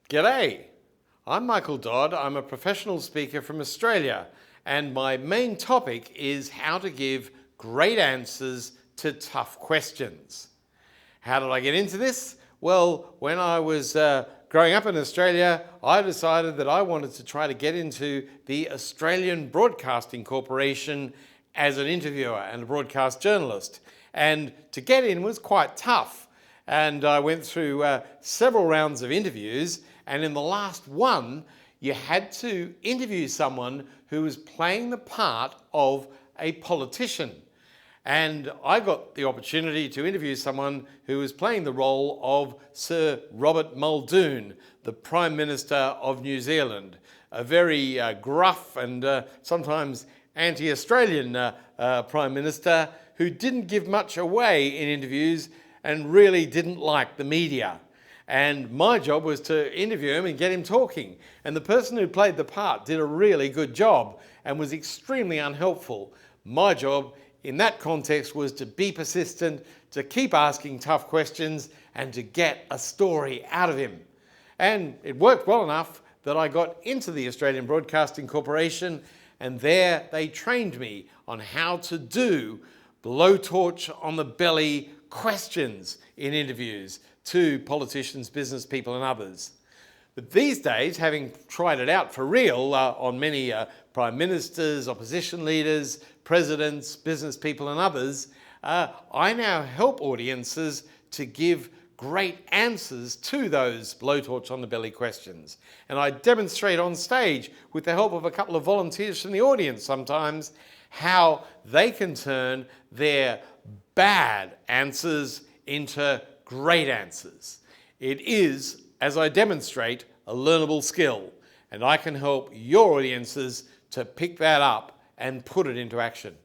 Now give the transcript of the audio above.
G'day, I'm Michael Dodd. I'm a professional speaker from Australia, and my main topic is how to give great answers to tough questions. How did I get into this? Well, when I was growing up in Australia, I decided that I wanted to try to get into the Australian Broadcasting Corporation as an interviewer and a broadcast journalist. And to get in was quite tough. And I went through several rounds of interviews, and in the last one, you had to interview someone who was playing the part of a politician. And I got the opportunity to interview someone who was playing the role of Sir Robert Muldoon, the Prime Minister of New Zealand, a very gruff and sometimes anti-Australian Prime Minister who didn't give much away in interviews and really didn't like the media. And my job was to interview him and get him talking. And the person who played the part did a really good job and was extremely unhelpful. My job in that context was to be persistent, to keep asking tough questions, and to get a story out of him. And it worked well enough that I got into the Australian Broadcasting Corporation, and there they trained me on how to do Blowtorch-On-The-Belly questions in interviews to politicians, business people and others. But these days, having tried it out for real on many prime ministers, opposition leaders, presidents, business people and others, I now help audiences to give great answers to those Blowtorch-On-The-Belly questions. And I demonstrate on stage, with the help of a couple of volunteers from the audience sometimes, how they can turn their bad answers into great answers. It is, as I demonstrate, a learnable skill, and I can help your audiences to pick that up and put it into action.